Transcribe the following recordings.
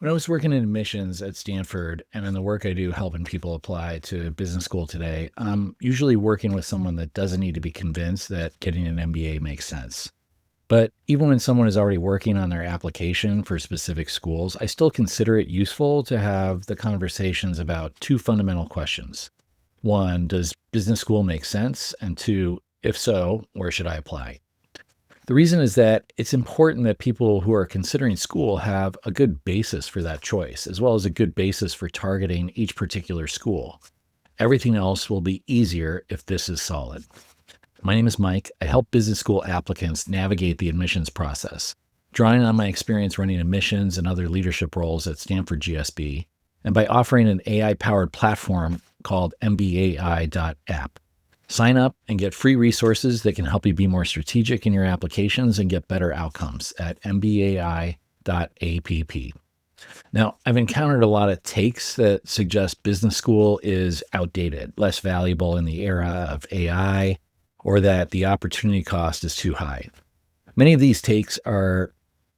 When I was working in admissions at Stanford and in the work I do helping people apply to business school today, I'm usually working with someone that doesn't need to be convinced that getting an MBA makes sense. But even when someone is already working on their application for specific schools, I still consider it useful to have the conversations about two fundamental questions. One, does business school make sense? And two, if so, where should I apply? The reason is that it's important that people who are considering school have a good basis for that choice, as well as a good basis for targeting each particular school. Everything else will be easier if this is solid. My name is Mike. I help business school applicants navigate the admissions process, drawing on my experience running admissions and other leadership roles at Stanford GSB, and by offering an AI-powered platform called MBAI.app. Sign up and get free resources that can help you be more strategic in your applications and get better outcomes at mbai.app. Now, I've encountered a lot of takes that suggest business school is outdated, less valuable in the era of AI, or that the opportunity cost is too high. Many of these takes are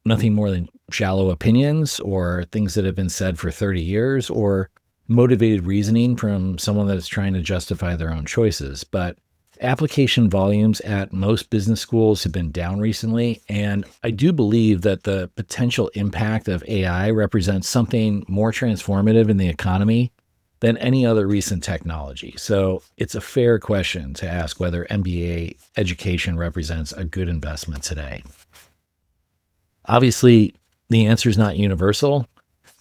nothing more than shallow opinions or things that have been said for 30 years or motivated reasoning from someone that's trying to justify their own choices. But application volumes at most business schools have been down recently, and I do believe that the potential impact of AI represents something more transformative in the economy than any other recent technology. So it's a fair question to ask whether MBA education represents a good investment today. Obviously, the answer is not universal.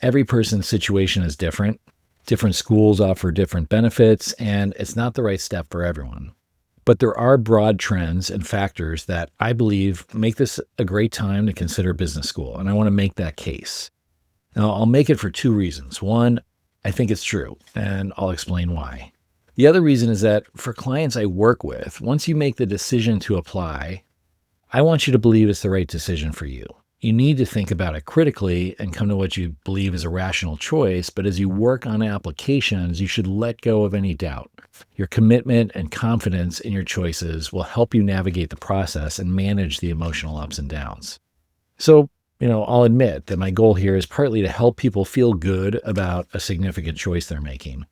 Every person's situation is different. Different schools offer different benefits, and it's not the right step for everyone. But there are broad trends and factors that I believe make this a great time to consider business school, and I want to make that case. Now, I'll make it for two reasons. One, I think it's true, and I'll explain why. The other reason is that for clients I work with, once you make the decision to apply, I want you to believe it's the right decision for you. You need to think about it critically and come to what you believe is a rational choice. But as you work on applications, you should let go of any doubt. Your commitment and confidence in your choices will help you navigate the process and manage the emotional ups and downs. So, I'll admit that my goal here is partly to help people feel good about a significant choice they're making.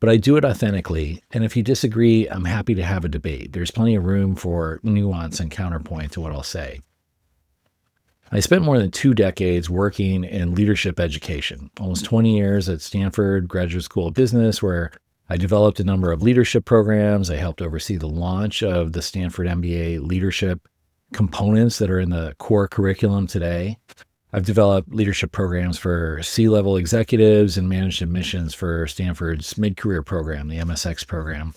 But I do it authentically. And if you disagree, I'm happy to have a debate. There's plenty of room for nuance and counterpoint to what I'll say. I spent more than 2 decades working in leadership education, almost 20 years at Stanford Graduate School of Business, where I developed a number of leadership programs. I helped oversee the launch of the Stanford MBA leadership components that are in the core curriculum today. I've developed leadership programs for C-level executives and managed admissions for Stanford's mid-career program, the MSX program.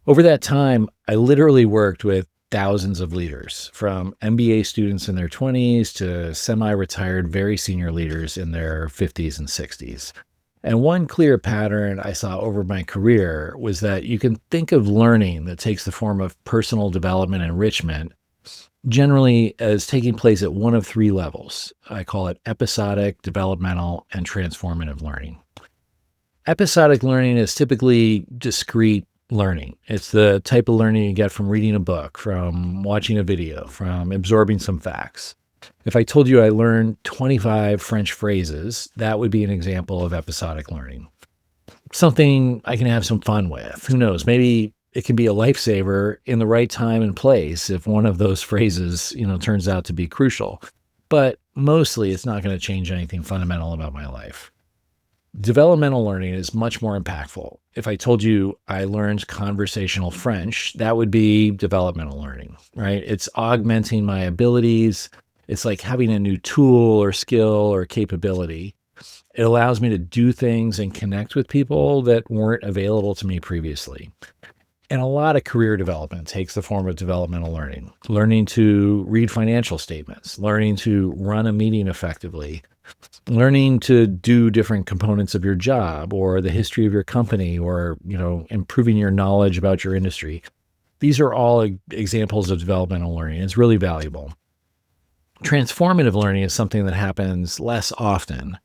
Over that time, I literally worked with thousands of leaders, from MBA students in their 20s to semi-retired, very senior leaders in their 50s and 60s. And one clear pattern I saw over my career was that you can think of learning that takes the form of personal development and enrichment generally as taking place at one of 3 levels. I call it episodic, developmental, and transformative learning. Episodic learning is typically discrete learning. It's the type of learning you get from reading a book, from watching a video, from absorbing some facts. If I told you I learned 25 French phrases, that would be an example of episodic learning. Something I can have some fun with. Who knows? Maybe it can be a lifesaver in the right time and place if one of those phrases, turns out to be crucial. But mostly it's not going to change anything fundamental about my life. Developmental learning is much more impactful. If I told you I learned conversational French, that would be developmental learning, right? It's augmenting my abilities. It's like having a new tool or skill or capability. It allows me to do things and connect with people that weren't available to me previously. And a lot of career development takes the form of developmental learning. Learning to read financial statements, learning to run a meeting effectively, learning to do different components of your job or the history of your company or, improving your knowledge about your industry. These are all examples of developmental learning. It's really valuable. Transformative learning is something that happens less often.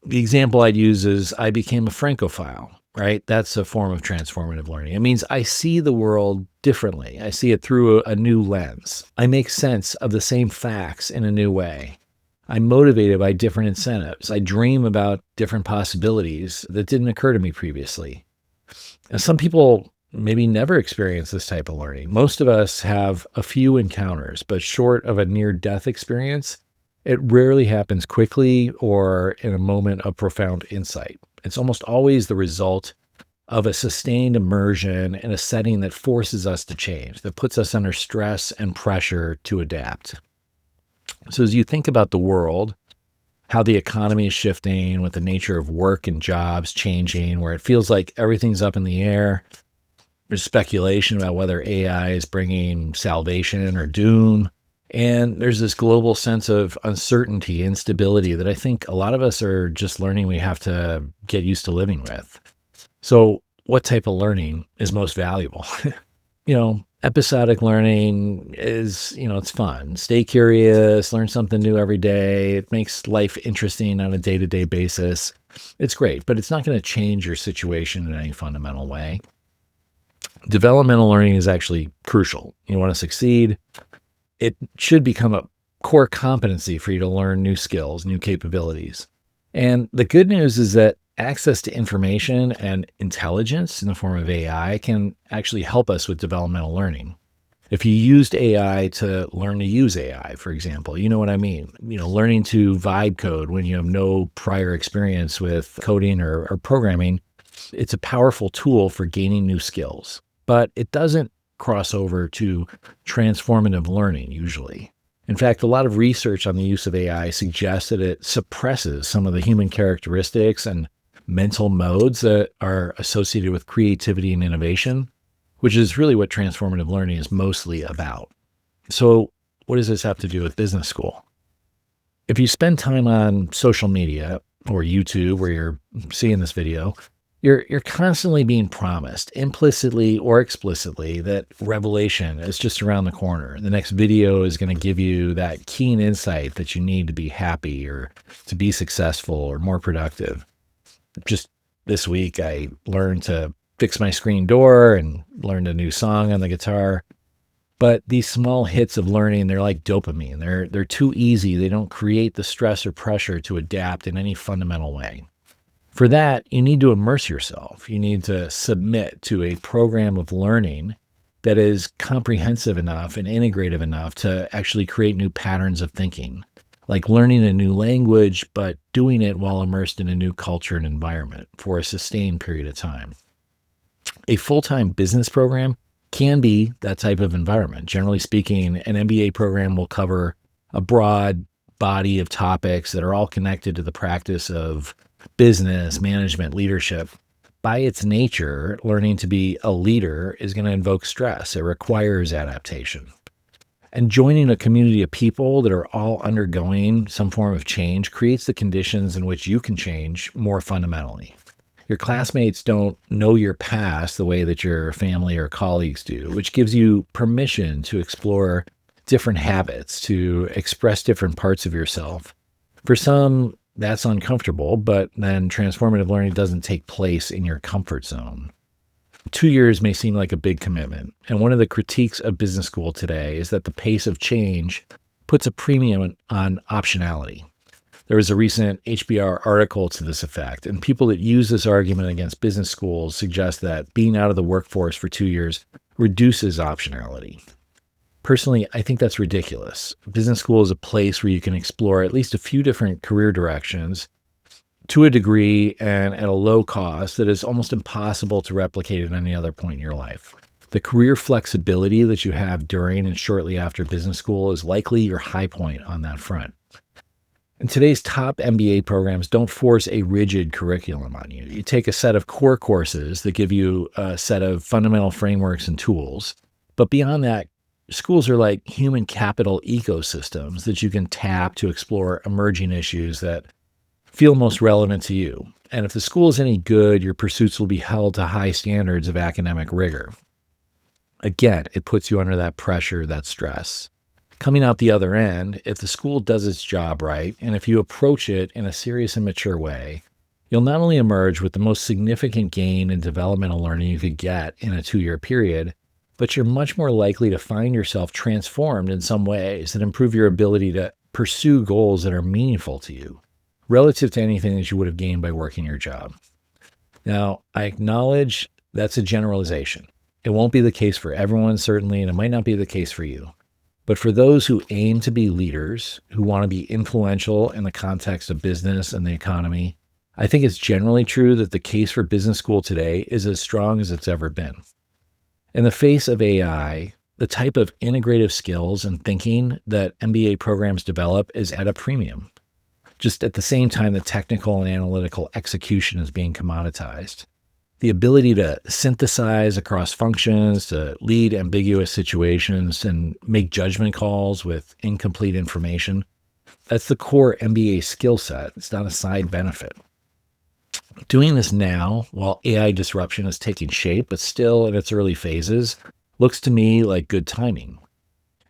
The example I'd use is I became a Francophile, right? That's a form of transformative learning. It means I see the world differently. I see it through a new lens. I make sense of the same facts in a new way. I'm motivated by different incentives. I dream about different possibilities that didn't occur to me previously. And some people maybe never experience this type of learning. Most of us have a few encounters, but short of a near-death experience, it rarely happens quickly or in a moment of profound insight. It's almost always the result of a sustained immersion in a setting that forces us to change, that puts us under stress and pressure to adapt. So as you think about the world, how the economy is shifting, with the nature of work and jobs changing, where it feels like everything's up in the air, there's speculation about whether AI is bringing salvation or doom. And there's this global sense of uncertainty, instability that I think a lot of us are just learning we have to get used to living with. So what type of learning is most valuable? Episodic learning is, it's fun. Stay curious, learn something new every day. It makes life interesting on a day-to-day basis. It's great, but it's not going to change your situation in any fundamental way. Developmental learning is actually crucial. You want to succeed, it should become a core competency for you to learn new skills, new capabilities. And the good news is that access to information and intelligence in the form of AI can actually help us with developmental learning. If you used AI to learn to use AI, for example, you know what I mean? Learning to vibe code when you have no prior experience with coding or programming, it's a powerful tool for gaining new skills. But it doesn't cross over to transformative learning usually. In fact, a lot of research on the use of AI suggests that it suppresses some of the human characteristics and mental modes that are associated with creativity and innovation, which is really what transformative learning is mostly about. So what does this have to do with business school? If you spend time on social media or YouTube where you're seeing this video, you're constantly being promised, implicitly or explicitly, that revelation is just around the corner. The next video is going to give you that keen insight that you need to be happy or to be successful or more productive. Just this week, I learned to fix my screen door and learned a new song on the guitar. But these small hits of learning, they're like dopamine. They're too easy. They don't create the stress or pressure to adapt in any fundamental way. For that, you need to immerse yourself. You need to submit to a program of learning that is comprehensive enough and integrative enough to actually create new patterns of thinking, like learning a new language, but doing it while immersed in a new culture and environment for a sustained period of time. A full-time business program can be that type of environment. Generally speaking, an MBA program will cover a broad body of topics that are all connected to the practice of business, management, leadership. By its nature, learning to be a leader is going to invoke stress. It requires adaptation. And joining a community of people that are all undergoing some form of change creates the conditions in which you can change more fundamentally. Your classmates don't know your past the way that your family or colleagues do, which gives you permission to explore different habits, to express different parts of yourself. For some, that's uncomfortable, but then transformative learning doesn't take place in your comfort zone. 2 years may seem like a big commitment, and one of the critiques of business school today is that the pace of change puts a premium on optionality. There was a recent HBR article to this effect, and people that use this argument against business schools suggest that being out of the workforce for 2 years reduces optionality. Personally, I think that's ridiculous. Business school is a place where you can explore at least a few different career directions to a degree and at a low cost that is almost impossible to replicate at any other point in your life. The career flexibility that you have during and shortly after business school is likely your high point on that front. And today's top MBA programs don't force a rigid curriculum on you. You take a set of core courses that give you a set of fundamental frameworks and tools. But beyond that, schools are like human capital ecosystems that you can tap to explore emerging issues that feel most relevant to you. And if the school is any good, your pursuits will be held to high standards of academic rigor. Again, it puts you under that pressure, that stress. Coming out the other end, if the school does its job right, and if you approach it in a serious and mature way, you'll not only emerge with the most significant gain in developmental learning you could get in a 2-year period, but you're much more likely to find yourself transformed in some ways that improve your ability to pursue goals that are meaningful to you relative to anything that you would have gained by working your job. Now, I acknowledge that's a generalization. It won't be the case for everyone, certainly, and it might not be the case for you. But for those who aim to be leaders, who want to be influential in the context of business and the economy, I think it's generally true that the case for business school today is as strong as it's ever been. In the face of AI, the type of integrative skills and thinking that MBA programs develop is at a premium. Just at the same time, the technical and analytical execution is being commoditized. The ability to synthesize across functions, to lead ambiguous situations, and make judgment calls with incomplete information, that's the core MBA skill set. It's not a side benefit. Doing this now, while AI disruption is taking shape, but still in its early phases, looks to me like good timing.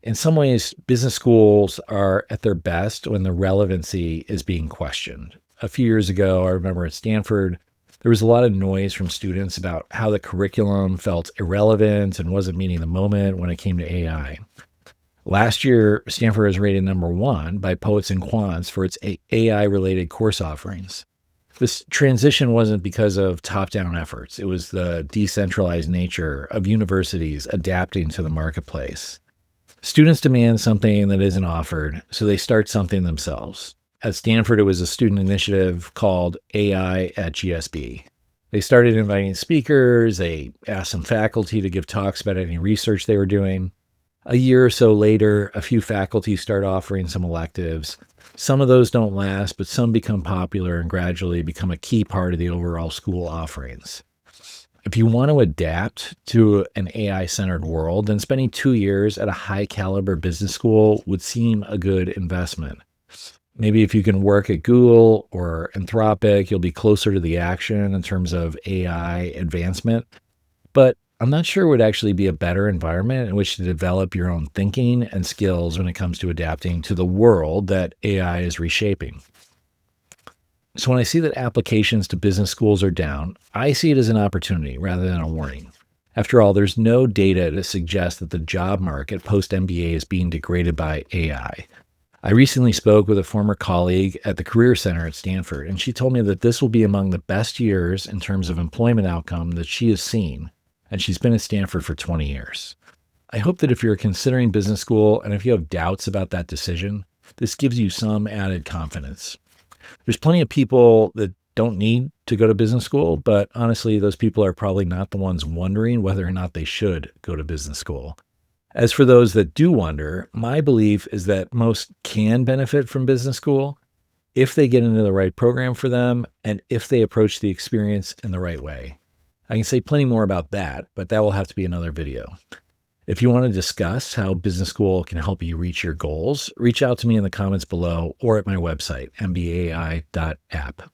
In some ways, business schools are at their best when the relevancy is being questioned. A few years ago, I remember at Stanford, there was a lot of noise from students about how the curriculum felt irrelevant and wasn't meeting the moment when it came to AI. Last year, Stanford was rated #1 by Poets and Quants for its AI-related course offerings. This transition wasn't because of top-down efforts. It was the decentralized nature of universities adapting to the marketplace. Students demand something that isn't offered, so they start something themselves. At Stanford, it was a student initiative called AI at GSB. They started inviting speakers. They asked some faculty to give talks about any research they were doing. A year or so later, a few faculty start offering some electives. Some of those don't last, but some become popular and gradually become a key part of the overall school offerings. If you want to adapt to an AI-centered world, then spending 2 years at a high-caliber business school would seem a good investment. Maybe if you can work at Google or Anthropic, you'll be closer to the action in terms of AI advancement. But I'm not sure it would actually be a better environment in which to develop your own thinking and skills when it comes to adapting to the world that AI is reshaping. So when I see that applications to business schools are down, I see it as an opportunity rather than a warning. After all, there's no data to suggest that the job market post-MBA is being degraded by AI. I recently spoke with a former colleague at the Career Center at Stanford, and she told me that this will be among the best years in terms of employment outcome that she has seen, and she's been at Stanford for 20 years. I hope that if you're considering business school and if you have doubts about that decision, this gives you some added confidence. There's plenty of people that don't need to go to business school, but honestly, those people are probably not the ones wondering whether or not they should go to business school. As for those that do wonder, my belief is that most can benefit from business school if they get into the right program for them and if they approach the experience in the right way. I can say plenty more about that, but that will have to be another video. If you want to discuss how business school can help you reach your goals, reach out to me in the comments below or at my website, mbai.app.